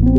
Good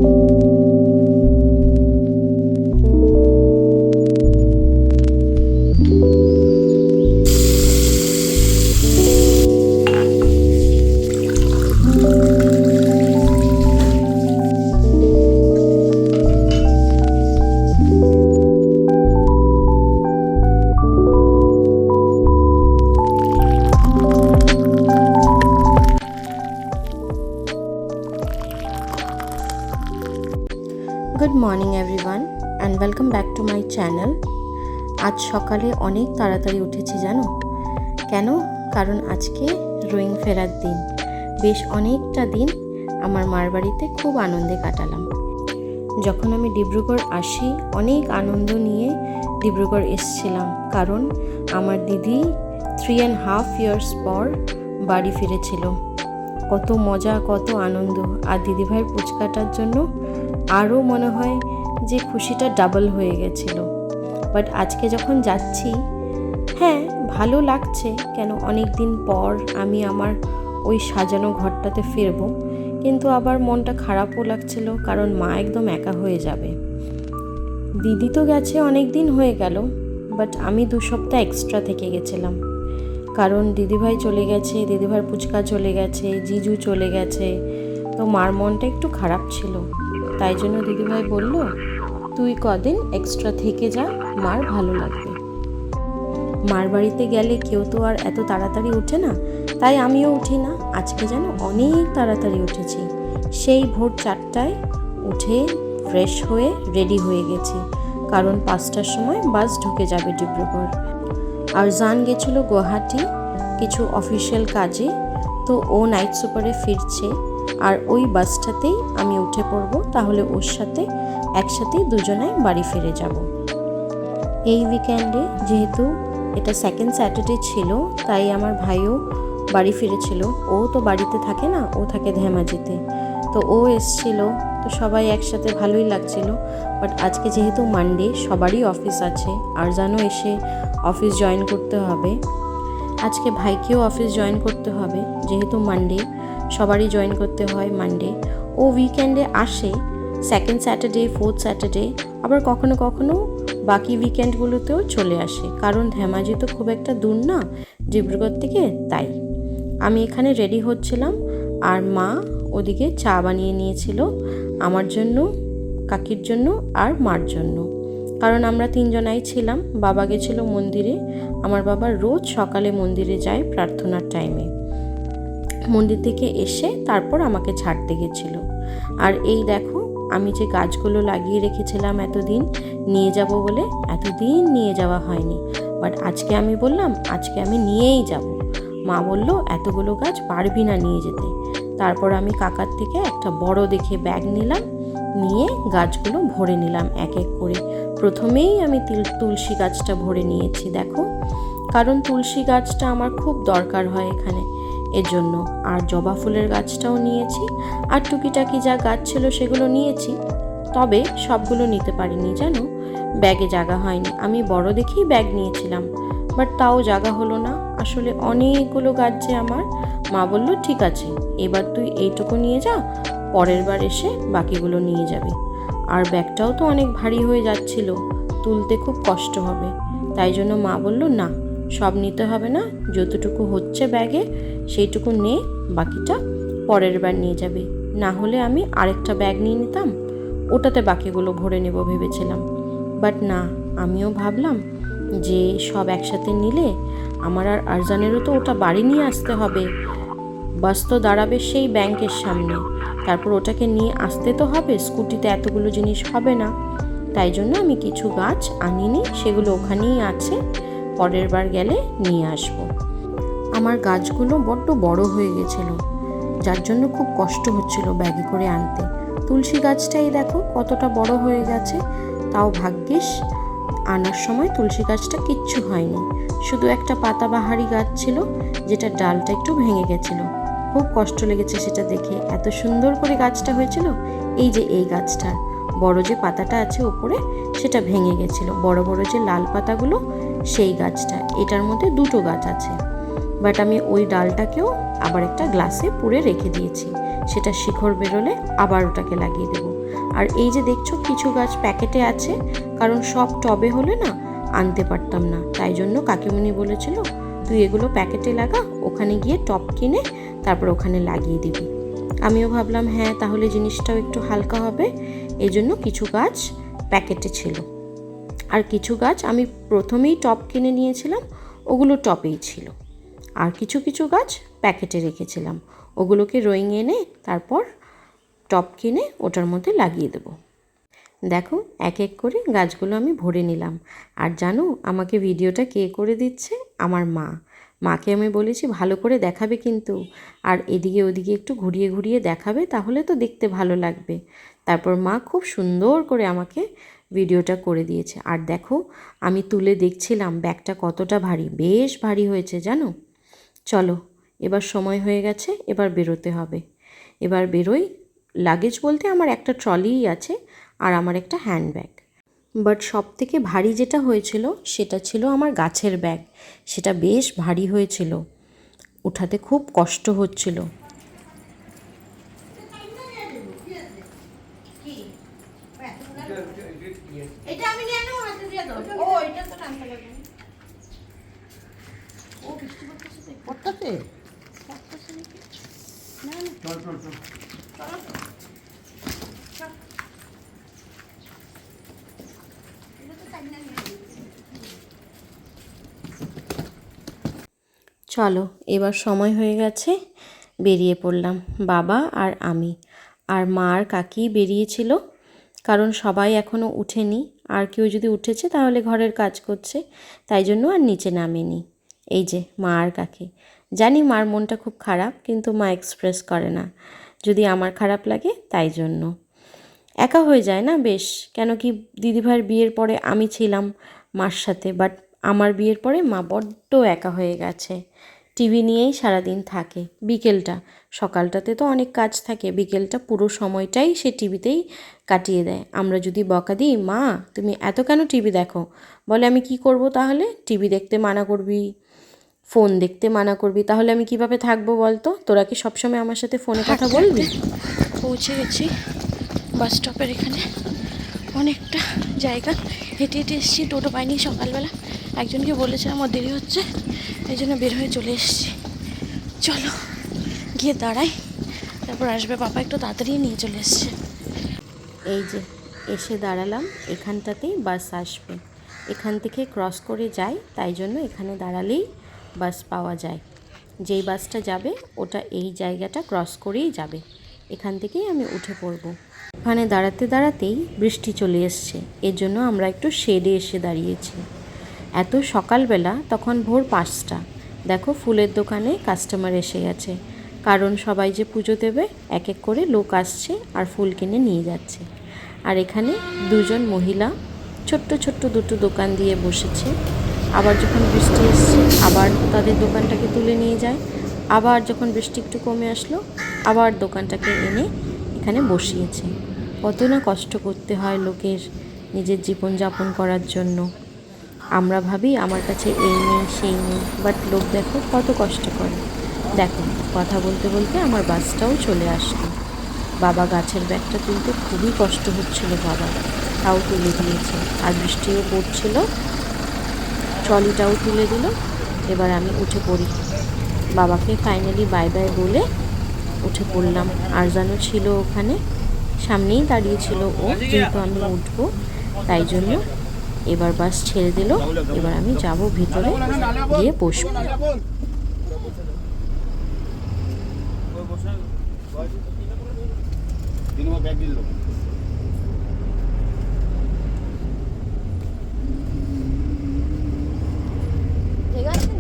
morning everyone and welcome back to my channel. আজ সকালে অনেক তাড়াতাড়ি উঠেছি জানো কেন? কারণ আজকে রোয়িং ফেরার দিন। বেশ অনেকটা দিন আমার মার বাড়িতে খুব আনন্দে কাটালাম। যখন আমি ডিব্রুগড় আসি অনেক আনন্দ নিয়ে ডিব্রুগড় এসেছিলাম, কারণ আমার দিদি 3.5 ইয়ার্স পর বাড়ি ফিরেছিল। কত মজা, কত আনন্দ। আর দিদিভাইয়ের পুচকাটার জন্য আরও মনে হয় যে খুশিটা ডাবল হয়ে গেছিল। বাট আজকে যখন যাচ্ছি, হ্যাঁ ভালো লাগছে, কেন অনেক দিন পর আমি আমার ওই সাজানো ঘরটাতে ফিরবো, কিন্তু আবার মনটা খারাপও লাগছিল, কারণ মা একদম একা হয়ে যাবে। দিদি তো গেছে অনেক দিন হয়ে গেল, বাট আমি 2 সপ্তাহ এক্সট্রা থেকে গেছিলাম, কারণ দিদিভাই চলে গেছে, দিদিভাইয়ের পুচকা চলে গেছে, জিজু চলে গেছে, তো মার মনটা একটু খারাপ ছিল। তাই জন্য দিদিভাই বলল, তুই কদিন এক্সট্রা থেকে যা, মার ভালো লাগবে। মার বাড়িতে গেলে কেউ তো আর এত তাড়াতাড়ি ওঠে না, তাই আমিও উঠি না। আজকে যেন অনেক তাড়াতাড়ি উঠেছি, সেই ভোর 4টায় উঠে ফ্রেশ হয়ে রেডি হয়ে গেছি, কারণ 5টার সময় বাস ঢুকে যাবে ডিব্রুগড়। আর জান গেছিলো গুয়াহাটি কিছু অফিসিয়াল কাজে, তো ও নাইট সুপারে ফিরছে, আর ওই বাসটাতেই আমি উঠে পড়ব, তাহলে ওর সাথে একসাথেই দুজনে বাড়ি ফিরে যাব। এই উইকেন্ডে যেহেতু এটা সেকেন্ড স্যাটারডে ছিল, তাই আমার ভাইও বাড়ি ফিরেছিল। ও তো বাড়িতে থাকে না, ও থাকে ধেমাজিতে, তো ও এসছিল, তো সবাই একসাথে ভালোই লাগছিল। বাট আজকে যেহেতু মানডে, সবারই অফিস আছে, আর জানো এসে অফিস জয়েন করতে হবে। আজকে ভাইকেও অফিস জয়েন করতে হবে, যেহেতু মানডে সবারই জয়েন করতে হয় মানডে। ও উইকেন্ডে আসে, সেকেন্ড স্যাটারডে, ফোর্থ স্যাটারডে, আবার কখনো কখনো বাকি উইকেন্ডগুলোতেও চলে আসে, কারণ ধেমাজি তো খুব একটা দূর না ডিব্রুগড় থেকে। তাই আমি এখানে রেডি হচ্ছিলাম, আর মা ওদিকে চা বানিয়ে নিয়েছিল আমার জন্য, কাকির জন্য আর মার জন্য, কারণ আমরা 3 জনাই ছিলাম। বাবা গেছিল মন্দিরে, আমার বাবা রোজ সকালে মন্দিরে যায় প্রার্থনার টাইমে। মন্দির থেকে এসে তারপর আমাকে ছাড়তে গেছিল। আর এই দেখো, আমি যে গাছগুলো লাগিয়ে রেখেছিলাম এতদিন নিয়ে যাব বলে, এতদিন নিয়ে যাওয়া হয়নি, বাট আজকে আমি বললাম আজকে আমি নিয়েই যাব। মা বলল এতগুলো গাছ পারবি না নিয়ে যেতে। তারপর আমি কাকার থেকে একটা বড় দেখে ব্যাগ নিলাম, নিয়ে গাছগুলো ভরে নিলাম এক এক করে। প্রথমেই আমি তুলসী গাছটা ভরে নিয়েছি দেখো, কারণ তুলসী গাছটা আমার খুব দরকার হয় এখানে, এর জন্য। আর জবা ফুলের গাছটাও নিয়েছি, আর টুকিটাকি যা গাছ ছিল সেগুলো নিয়েছি, তবে সবগুলো নিতে পারিনি জানো, ব্যাগে জায়গা হয়নি। আমি বড় দেখেই ব্যাগ নিয়েছিলাম, বাট তাও জায়গা হলো না। আসলে অনেকগুলো গাছ যে আমার। মা বলল ঠিক আছে, এবার তুই এইটুকু নিয়ে যা, পরের বার এসে বাকিগুলো নিয়ে যাবে। আর ব্যাগটাও তো অনেক ভারী হয়ে যাচ্ছিল, তুলতে খুব কষ্ট হবে, তাই জন্য মা বলল না, সব নিতে হবে না, যতটুকু হচ্ছে ব্যাগে সেইটুকু নে, বাকিটা পরের বার নিয়ে যাবে। না হলে আমি আরেকটা ব্যাগ নিয়ে নিতাম, ওটাতে বাকিগুলো ভরে নেব ভেবেছিলাম। বাট না, আমিও ভাবলাম যে সব একসাথে নিলে আমার আর আরজানেরও তো ওটা বাড়ি নিয়ে আসতে হবে, বাস তো দাঁড়াবে সেই ব্যাংকের সামনে, তারপর ওটাকে নিয়ে আসতে তো হবে, স্কুটিতে এতগুলো জিনিস হবে না। তাই জন্য আমি কিছু গাছ আনিনি, সেগুলো ওখানেই আছে, পরের বার গেলে নিয়ে আসবো। আমার গাছগুলো বড্ড বড় হয়ে গেছিলো, যার জন্য খুব কষ্ট হচ্ছিল ব্যাগে করে আনতে। তুলসী গাছটাই দেখো কতটা বড় হয়ে গেছে, তাও ভাগ্যিস আনার সময় তুলসী গাছটা কিচ্ছু হয়নি, শুধু একটা পাতাবাহারি গাছ ছিল, যেটা ডালটা একটু ভেঙে গেছিলো। খুব কষ্ট লেগেছে সেটা দেখে, এত সুন্দর করে গাছটা হয়েছিল। এই যে এই গাছটার বড় যে পাতাটা আছে ওপরে, সেটা ভেঙে গেছিলো। বড় বড় যে লাল পাতাগুলো, সেই গাছটা। এটার মধ্যে 2টো গাছ আছে, বাট আমি ওই ডালটাকেও আবার একটা গ্লাসে পুরে রেখে দিয়েছি, সেটা শিকড় বেরোলে আবার ওটাকে লাগিয়ে দেবো। আর এই যে দেখছো কিছু গাছ প্যাকেটে আছে, কারণ সব টবে হলে না আনতে পারতাম না, তাই জন্য কাকিমুনি বলেছিল তুই এগুলো প্যাকেটে লাগা, ওখানে গিয়ে টব কিনে তারপর ওখানে লাগিয়ে দিবি। আমিও ভাবলাম হ্যাঁ তাহলে জিনিসটাও একটু হালকা হবে, এই জন্য কিছু গাছ প্যাকেটে ছিল। আর কিছু গাছ আমি প্রথমেই টব কিনে নিয়েছিলাম, ওগুলো টবেই ছিল। আর কিছু কিছু গাছ প্যাকেটে রেখেছিলাম, ওগুলোকে রোয়িং এনে তারপর টব কিনে ওটার মধ্যে লাগিয়ে দেবো। দেখো এক এক করে গাছগুলো আমি ভরে নিলাম। আর জানো আমাকে ভিডিওটা কে করে দিচ্ছে? আমার মাকে আমি বলেছি ভালো করে দেখাবে কিন্তু, আর এদিকে ওদিকে একটু ঘুরিয়ে ঘুরিয়ে দেখাবে, তাহলে তো দেখতে ভালো লাগবে। তারপর মা খুব সুন্দর করে আমাকে ভিডিওটা করে দিয়েছে। আর দেখো আমি তুলে দেখছিলাম ব্যাগটা কতটা ভারী, বেশ ভারী হয়েছে জানো। চলো এবার সময় হয়ে গেছে, এবার বেরোতে হবে। এবার বেরোই। লাগেজ বলতে আমার একটা ট্রলিই আছে আর আমার একটা হ্যান্ডব্যাগ। বাট সব থেকে ভারী যেটা হয়েছিল সেটা ছিল আমার গাছের ব্যাগ। সেটা বেশ ভারী হয়েছিল, উঠাতে খুব কষ্ট হচ্ছিল। চলো এবার সময় হয়ে গেছে, বেরিয়ে পড়লাম বাবা আর আমি। আর মা আর কাকি বেরিয়েছিল, কারণ সবাই এখনও উঠেনি। আর কেউ যদি উঠেছে তাহলে ঘরের কাজ করছে, তাই জন্য আর নিচে নামেনি। এই যে মা আর কাকি। জানি মার মনটা খুব খারাপ, কিন্তু মা এক্সপ্রেস করে না, যদি আমার খারাপ লাগে তাই জন্য। একা হয়ে যায় না বেশ, কেন কি দিদিভাইয়ের বিয়ের পরে আমি ছিলাম মার সাথে, বাট আমার বিয়ের পরে মা বড্ড একা হয়ে গেছে। টিভি নিয়েই সারাদিন থাকে, বিকেলটা, সকালটাতে তো অনেক কাজ থাকে, বিকেলটা পুরো সময়টাই সে টিভিতেই কাটিয়ে দেয়। আমরা যদি বকা দিই মা তুমি এত কেন টিভি দেখো, বলে আমি কি করব তাহলে, টিভি দেখতে মানা করবি, ফোন দেখতে মানা করবি, তাহলে আমি কিভাবে থাকবো বলতো? তোরা কি সবসময় আমার সাথে ফোনে কথা বলবি? পৌঁছে গেছি বাস স্টপের এখানে। অনেকটা জায়গা হেঁটে হেঁটে এসেছি, টোটো পাইনি সকালবেলা, একজনকে বলেছিলাম আমার দেরি হচ্ছে, এই জন্য বের হয়ে চলে এসেছি। চলো গিয়ে দাঁড়াই, তারপর আসবে বাবা, একটু তাড়াতাড়ি নিয়ে চলে এসছে। এই যে এসে দাঁড়ালাম, এখানটাতেই বাস আসবে, এখান থেকে ক্রস করে যাই, তাই জন্য এখানে দাঁড়ালেই বাস পাওয়া যায়। যেই বাসটা যাবে ওটা এই জায়গাটা ক্রস করেই যাবে, এখান থেকেই আমি উঠে পড়ব। ওখানে দাঁড়াতে দাঁড়াতেই বৃষ্টি চলে এসছে, এর জন্য আমরা একটু শেডে এসে দাঁড়িয়েছি। এত সকালবেলা, তখন ভোর 5টা। দেখো ফুলের দোকানে কাস্টমার এসে গেছে, কারণ সবাই যে পুজো দেবে এক এক করে লোক আসছে আর ফুল কিনে নিয়ে যাচ্ছে। আর এখানে দুজন মহিলা ছোট্ট ছোট্ট দুটো দোকান দিয়ে বসেছে। আবার যখন বৃষ্টি এসছে আবার তাদের দোকানটাকে তুলে নিয়ে যায়, আবার যখন বৃষ্টি একটু কমে আসলো আবার দোকানটাকে এনে এখানে বসিয়েছে। কত না কষ্ট করতে হয় লোকের নিজের জীবনযাপন করার জন্য। আমরা ভাবি আমার কাছে এই নেই সেই নেই, বাট লোক দেখো কত কষ্ট করে। দেখো কথা বলতে বলতে আমার বাসটাও চলে আসলো। বাবা গাছের ব্যাগটা তুলতে খুবই কষ্ট হচ্ছিল, বাবা তাও তুলে দিয়েছে। আর বৃষ্টিও পড়ছিল, ট্রলিটাও তুলে দিল। এবার আমি উঠে পড়ি, বাবাকে ফাইনালি বাই বাই বলে উঠে পড়লাম। আর যেন ছিল ওখানে সামনেই দাঁড়িয়েছিল ও, যেহেতু আমি উঠবো তাই জন্য এবার বাস ছেড়ে দিল। এবার আমি যাব ভিতরে গিয়ে বসবো। ঠিক আছে।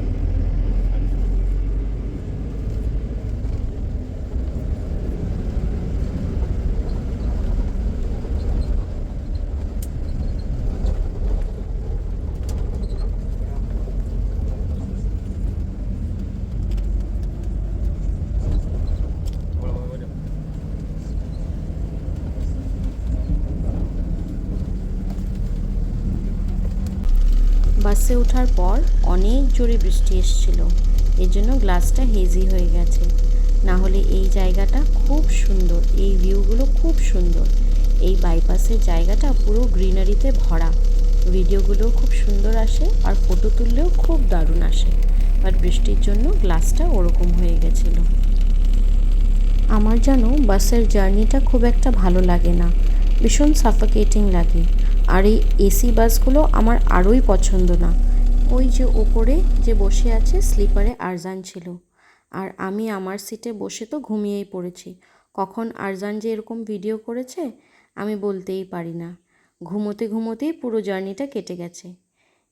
বাসে ওঠার পর অনেক জোরে বৃষ্টি এসেছিল, এর জন্য গ্লাসটা হেজি হয়ে গেছে। না হলে এই জায়গাটা খুব সুন্দর, এই ভিউগুলো খুব সুন্দর। এই বাইপাসের জায়গাটা পুরো গ্রিনারিতে ভরা, ভিডিওগুলোও খুব সুন্দর আসে আর ফটো তুললেও খুব দারুণ আসে। বাট বৃষ্টির জন্য গ্লাসটা ওরকম হয়ে গেছিলো। আমার যেন বাসের জার্নিটা খুব একটা ভালো লাগে না, ভীষণ সাফোকেটিং লাগে। আর এই এসি বাসগুলো আমার আরোই পছন্দ না। ওই যে ওপরে যে বসে আছে স্লিপারে আরজান ছিল, আর আমি আমার সিটে বসে তো ঘুমিয়েই পড়েছি। কখন আরজান যে এরকম ভিডিও করেছে আমি বলতেই পারি না। ঘুমোতে ঘুমোতেই পুরো জার্নিটা কেটে গেছে।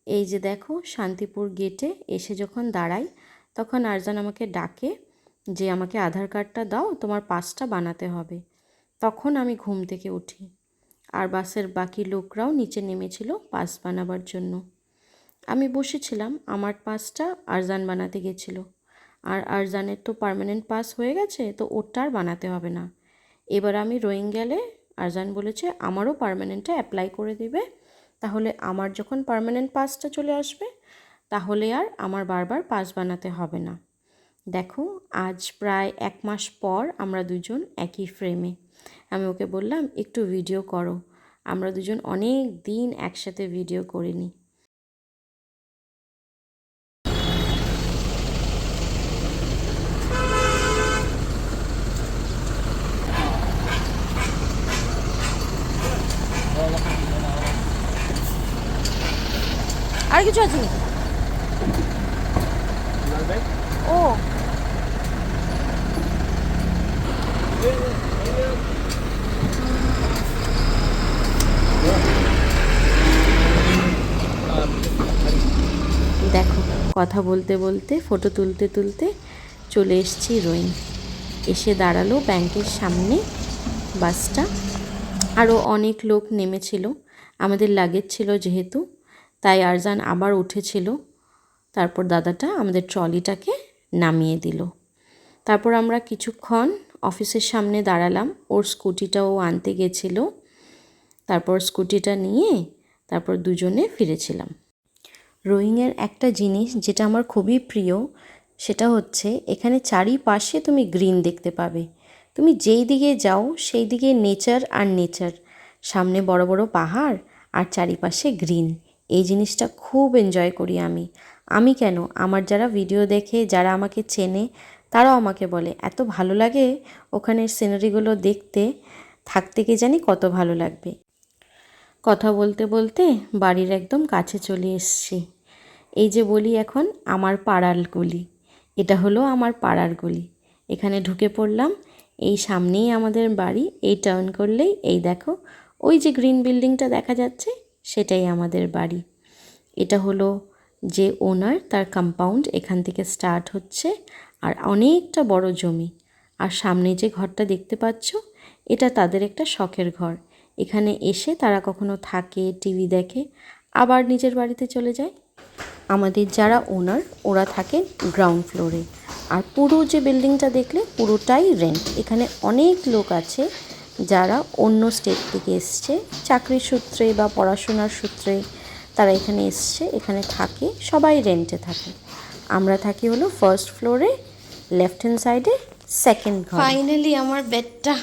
এই যে দেখো, শান্তিপুর গেটে এসে যখন দাঁড়াই তখন আরজান আমাকে ডাকে যে আমাকে আধার কার্ডটা দাও, তোমার পাসটা বানাতে হবে। তখন আমি ঘুম থেকে উঠি, আর বাসের বাকি লোকরাও নিচে নেমেছিল পাস বানাবার জন্য। আমি বসেছিলাম, আমার পাসটা আরজান বানাতে গেছিলো। আর আরজানের তো পার্মানেন্ট পাস হয়ে গেছে, তো ওরটা আর বানাতে হবে না। এবার আমি রোয়িং গেলে আরজান বলেছে আমারও পার্মানেন্টটা অ্যাপ্লাই করে দেবে, তাহলে আমার যখন পার্মানেন্ট পাসটা চলে আসবে তাহলে আর আমার বারবার পাস বানাতে হবে না। দেখো, আজ প্রায় 1 মাস পর আমরা দুজন একই ফ্রেমে। আমি ওকে বললাম একটু ভিডিও করো, আমরা দুজন অনেক দিন একসাথে ভিডিও করিনি। আর কিছু আছে নাকি? ও দেখো, কথা বলতে বলতে ফটো তুলতে তুলতে চলে এসেছি রোয়িং। এসে দাঁড়ালো ব্যাংকের সামনে বাসটা। আরও অনেক লোক নেমেছিল, আমাদের লাগেজ ছিল যেহেতু, তাই আরজান আবার উঠেছিল। তারপর দাদাটা আমাদের ট্রলিটাকে নামিয়ে দিল। তারপর আমরা কিছুক্ষণ অফিসের সামনে দাঁড়ালাম, ওর স্কুটিটাও আনতে গেছিলো। তারপর স্কুটিটা নিয়ে তারপর দুজনে ফিরেছিলাম। রোয়িংয়ের একটা জিনিস যেটা আমার খুবই প্রিয়, সেটা হচ্ছে এখানে চারিপাশে তুমি গ্রিন দেখতে পাবে। তুমি যেই দিকে যাও সেই দিকে নেচার আর নেচার, সামনে বড় বড় পাহাড় আর চারিপাশে গ্রিন। এই জিনিসটা খুব এনজয় করি আমি কেন, আমার যারা ভিডিও দেখে, যারা আমাকে চেনে, তারাও আমাকে বলে এত ভালো লাগে ওখানের সিনারিগুলো দেখতে, থাকতে কে জানি কত ভালো লাগবে। কথা বলতে বলতে বাড়ির একদম কাছে চলে এসেছি। এই যে বলি এখন আমার পাড়ার গলি, এটা হলো আমার পাড়ার গলি। এখানে ঢুকে পড়লাম, এই সামনেই আমাদের বাড়ি। এই টার্ন করলেই এই দেখো, ওই যে গ্রিন বিল্ডিংটা দেখা যাচ্ছে সেটাই আমাদের বাড়ি। এটা হলো যে ওনার, তার কম্পাউন্ড এখান থেকে স্টার্ট হচ্ছে, আর অনেকটা বড় জমি। আর সামনে যে ঘরটা দেখতে পাচ্ছ, এটা তাদের একটা শখের ঘর। এখানে এসে তারা কখনো থাকে, টিভি দেখে, আবার নিজের বাড়িতে চলে যায়। আমাদের যারা ওনার, ওরা থাকে গ্রাউন্ড ফ্লোরে। আর পুরো যে বিল্ডিংটা দেখলে পুরোটাই রেন্ট। এখানে অনেক লোক আছে যারা অন্য স্টেট থেকে এসছে, চাকরির সূত্রে বা পড়াশোনার সূত্রে তারা এখানে এসছে, এখানে থাকে, সবাই রেন্টে থাকে। আমরা থাকি হলো ফার্স্ট ফ্লোরে, লেফট হ্যান্ড সাইডে সেকেন্ড ঘর। ফাইনালি আমার বেডটা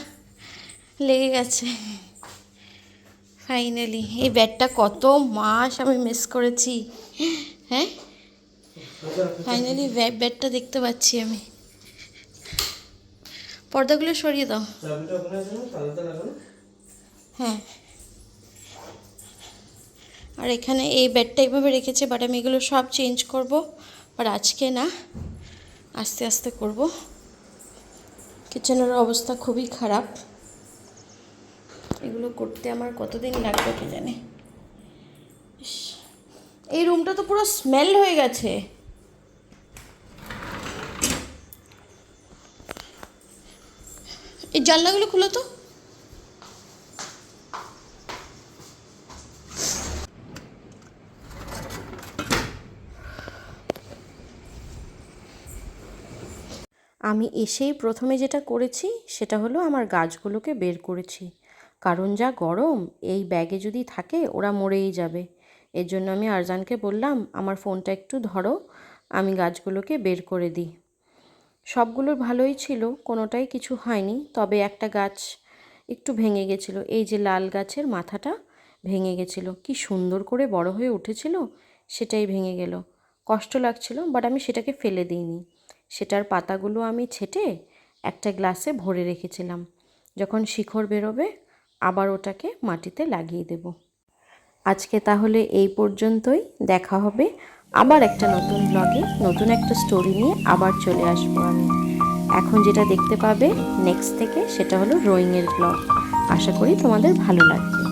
লেগে গেছে। ফাইনালি এই বেডটা কত মাস আমি মিস করেছি। হ্যাঁ, ফাইনালি বেডটা দেখতে পাচ্ছি আমি। পর্দাগুলো সরিয়ে দাও। হ্যাঁ, আর এখানে এই বেডটা এইভাবে রেখেছে, বাট আমি এগুলো সব চেঞ্জ করব, বাট আজকে না, আস্তে আস্তে করব। কিচেনের অবস্থা খুবই খারাপ, এগুলো করতে আমার কতদিন লাগবে কে জানে। এই রুমটা তো পুরো স্মেল হয়ে গেছে। এই জানলাগুলো খুলো তো। আমি এসেই প্রথমে যেটা করেছি সেটা হলো আমার গাছগুলোকে বের করেছি, কারণ যা গরম, এই ব্যাগে যদি থাকে ওরা মরেই যাবে। এর জন্য আমি আরজানকে বললাম আমার ফোনটা একটু ধরো, আমি গাছগুলোকে বের করে দিই। সবগুলোর ভালোই ছিল, কোনোটাই কিছু হয়নি, তবে একটা গাছ একটু ভেঙে গেছিলো। এই যে লাল গাছের মাথাটা ভেঙে গেছিলো, কি সুন্দর করে বড় হয়ে উঠেছিল, সেটাই ভেঙে গেল। কষ্ট লাগছিল, বাট আমি সেটাকে ফেলে দিইনি। সেটার পাতাগুলো আমি ছেঁটে একটা গ্লাসে ভরে রেখেছিলাম। যখন শিকড় বেরোবে আবার ওটাকে মাটিতে লাগিয়ে দেব। আজকে তাহলে এই পর্যন্তই। দেখা হবে আবার একটা নতুন ব্লগে, নতুন একটা স্টোরি নিয়ে আবার চলে আসবো আমি। এখন যেটা দেখতে পাবে নেক্সট থেকে, সেটা হলো রোয়িংয়ের ব্লগ। আশা করি তোমাদের ভালো লাগবে।